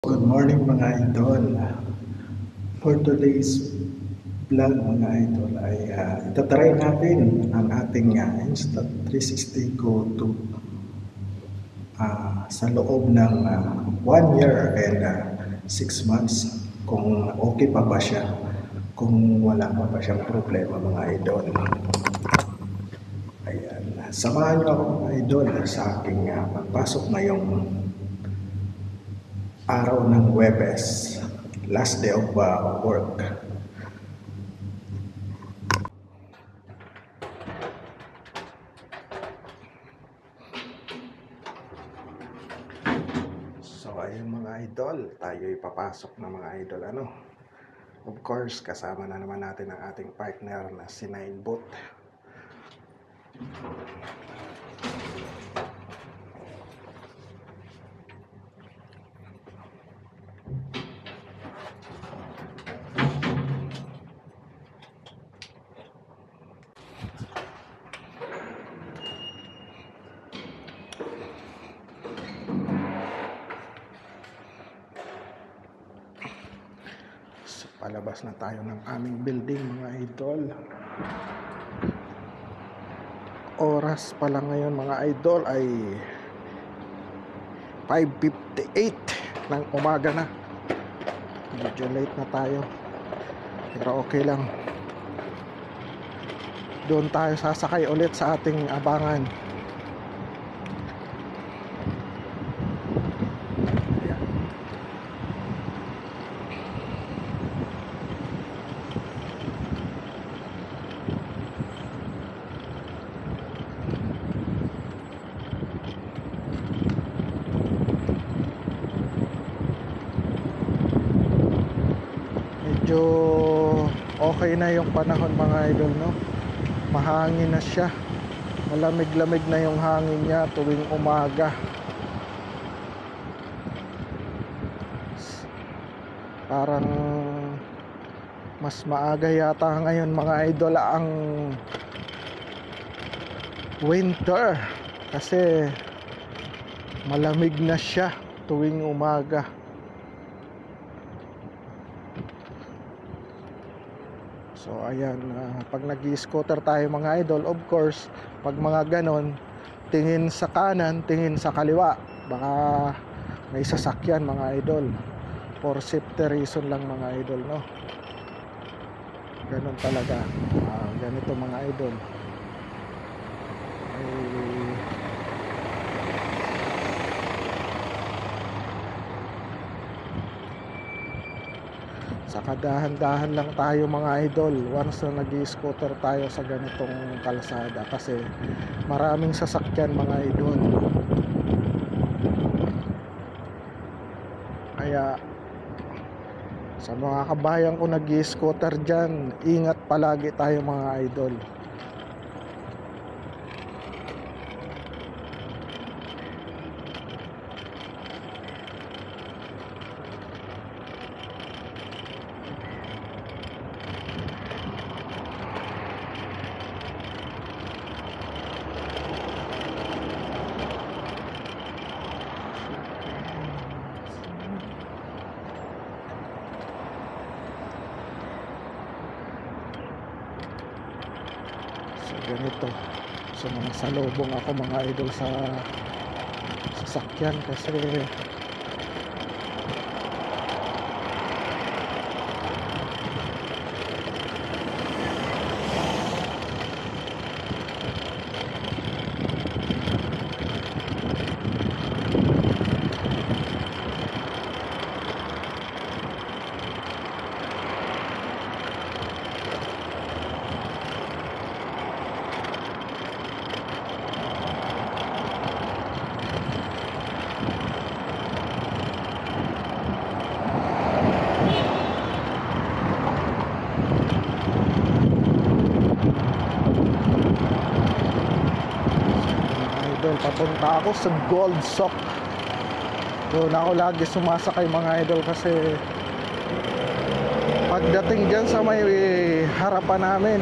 Good morning mga idol. For today's vlog mga idol ay itatry natin ang ating Insta360 Go to sa loob ng 1 year and 6 months kung okay pa ba siya, kung wala pa ba siyang problema mga idol. Ayan. Samahan niyo ako mga idol sa aking pagpasok ngayong araw ng Webes, last day of work. So ayun mga idol, tayo'y papasok na mga idol. Of course, kasama na naman natin ang ating partner na si Ninebot. So, palabas na tayo ng aming building mga idol. Oras pa lang ngayon mga idol ay 5:58 ng umaga na. Medyo late na tayo, pero okay lang. Doon tayo sasakay ulit sa ating abangan. Medyo okay na yung panahon mga idol, no? Mahangin na siya, malamig-lamig na yung hangin niya tuwing umaga. Parang mas maaga yata ngayon mga idol ang winter, kasi malamig na siya tuwing umaga. So ayan, pag nag-scooter tayo mga idol, of course, pag mga ganon, tingin sa kanan, tingin sa kaliwa, baka may sasakyan mga idol. For safety reason lang mga idol, no? Ganon talaga. Ganito mga idol. Saka dahan-dahan lang tayo mga idol once na nag-scooter tayo sa ganitong kalsada, kasi maraming sasakyan mga idol. Kaya sa mga kabayan ko nag-scooter dyan, ingat palagi tayo mga idol. Ganito, so mga salubong ako mga idol sa sasakyan, kasi papunta ako sa Gold Sock. Doon ako lagi sumasakay mga idol, kasi pagdating dyan sa may harapan namin,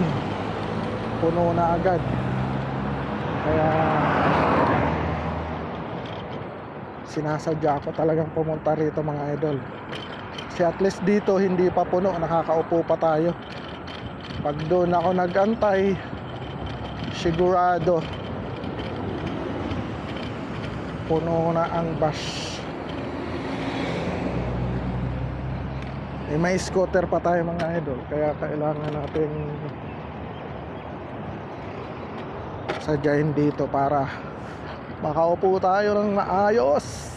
puno na agad. Kaya Sinasadya ko talagang pumunta rito mga idol. Kasi at least dito hindi pa puno, nakakaupo pa tayo. Pag doon ako nagantay, sigurado puno na ang bus. May scooter pa tayo mga idol, kaya kailangan natin sadyain dito para makaupo tayo ng maayos.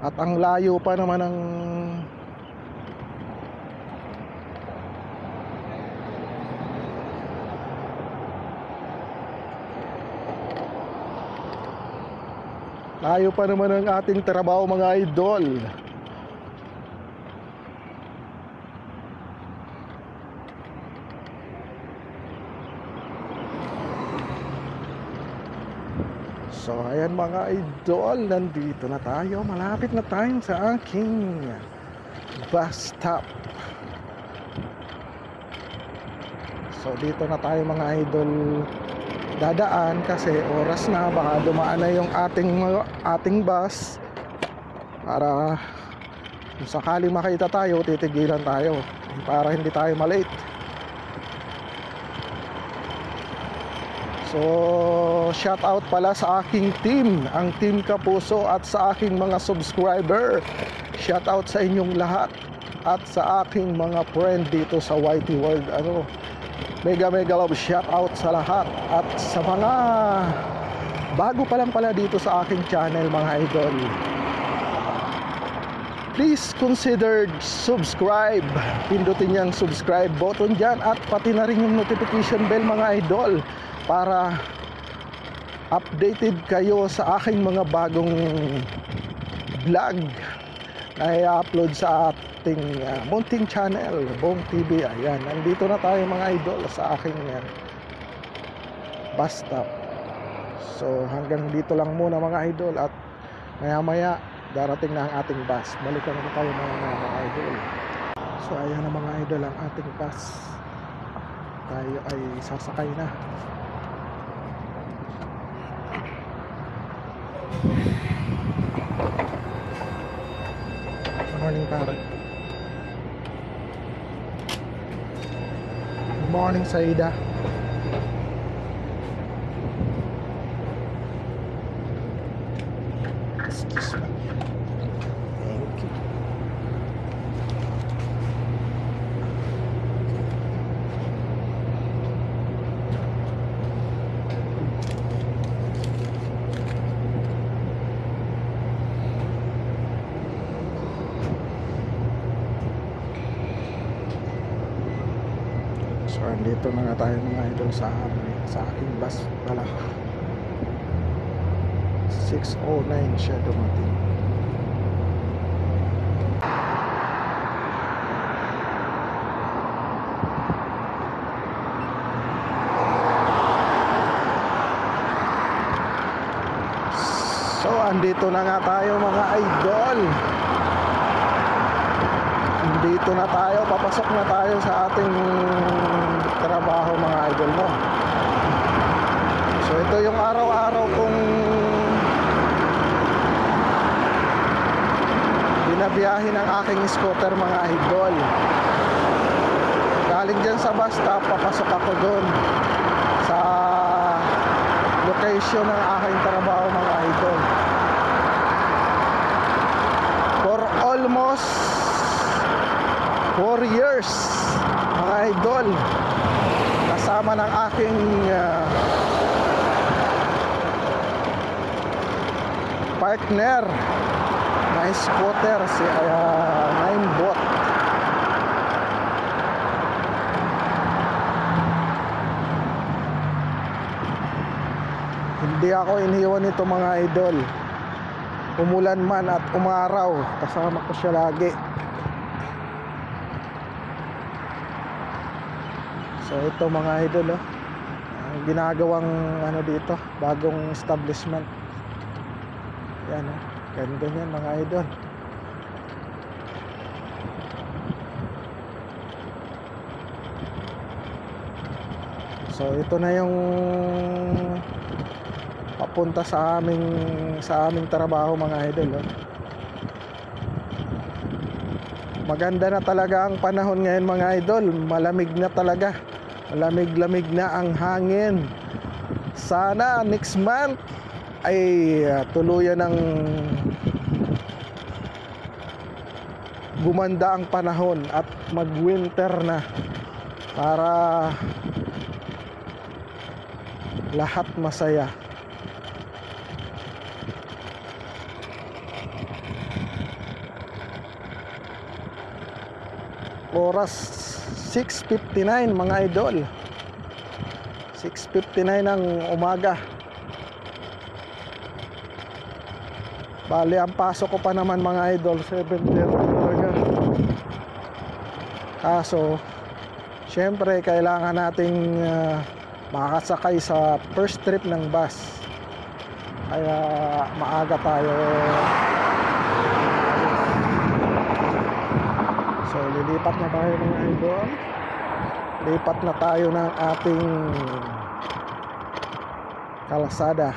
At ang layo pa naman ng ating trabaho mga idol. So ayan mga idol, nandito na tayo. Malapit na tayo sa aking bus stop. So dito na tayo mga idol dadaan kasi oras na, baka dumaan na yung ating bus. Para kung sakali makita tayo, titigilan tayo para hindi tayo malate. So, shout out pala sa aking team, ang Team Kapuso, at sa aking mga subscriber. Shout out sa inyong lahat at sa aking mga friend dito sa YT World. Mega love shout out sa lahat at sa mga bago pa lang pala dito sa aking channel mga idol. Please consider subscribe. Pindutin yung subscribe button dyan at pati na rin yung notification bell mga idol, para updated kayo sa aking mga bagong vlog na i-upload sa ating munting channel, Bong TV. Ayan, nandito na tayo mga idol sa aking bus stop. So hanggang dito lang muna mga idol, at maya maya darating na ang ating bus. Balikan na tayo mga idol. So ayan na mga idol ang ating bus. Tayo ay sasakay na. Morning pare. Good morning Saida. Excuse me. Thank you. So andito na nga tayo mga idol sa aking bus pala. 6:09 siya dumating. So andito na nga tayo mga idol. Dito na tayo, papasok na tayo sa ating trabaho mga idol mo. So ito yung araw-araw kong binabiyahin ng aking scooter mga idol. Galing dyan sa bus stop, papasok ako doon sa location ng aking trabaho mga idol. For almost 4 years mga idol, kasama ng aking partner na scooter, si Ninebot. Hindi ako iniwan nito mga idol, umulan man at umaraw, kasama ko siya lagi. So ito mga idol, ginagawang dito, bagong establishment. Yan, ganda yan mga idol. So ito na yung papunta sa aming trabaho mga idol, oh. Maganda na talaga ang panahon ngayon mga idol. Malamig na talaga. Malamig-lamig na ang hangin. Sana next month ay tuluyan ng gumanda ang panahon at mag-winter na para lahat masaya. Oras 6:59 mga idol. 6:59 ng umaga. Bali ang pasok ko pa naman mga idol 7:30 talaga. Kaso syempre kailangan nating makakasakay sa first trip ng bus. Kaya maaga tayo. So lilipat na tayo mga idol. Lipat na tayo ng ating kalsada.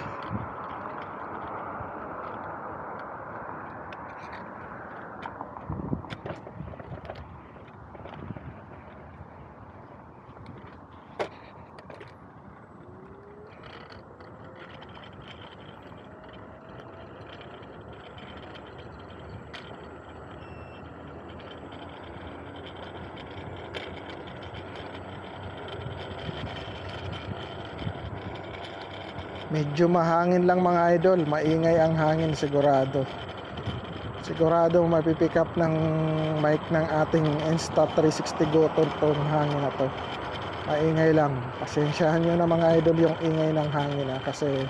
Medyo mahangin lang mga idol. Maingay ang hangin sigurado. Sigurado mapipick up ng mic ng ating Insta360 Go tong hangin na to. Maingay lang. Pasensyahan nyo na mga idol yung ingay ng hangin kasi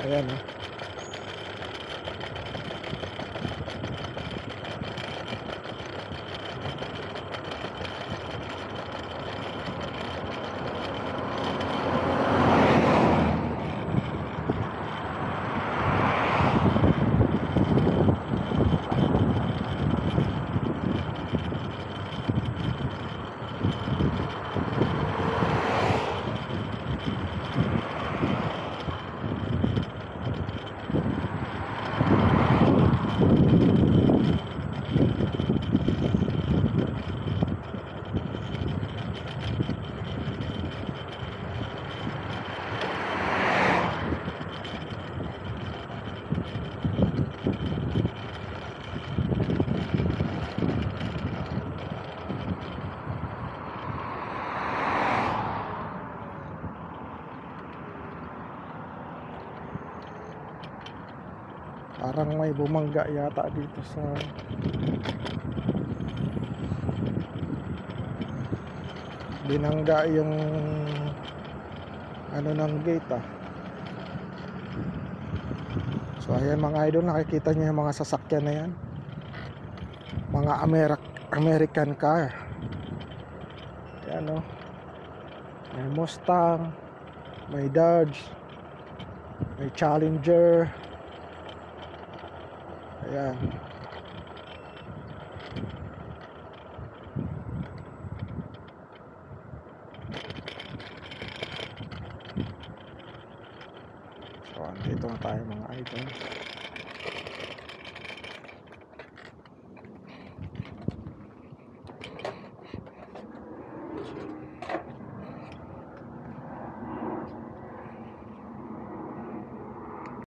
ayan eh. Parang may bumangga yata dito sa binangga yung ano ng gate So ayan mga idol, nakikita nyo yung mga sasakyan na yan, mga American car. Ayan may Mustang, may Dodge, may Challenger. Ayan. So andito na tayo mga idol.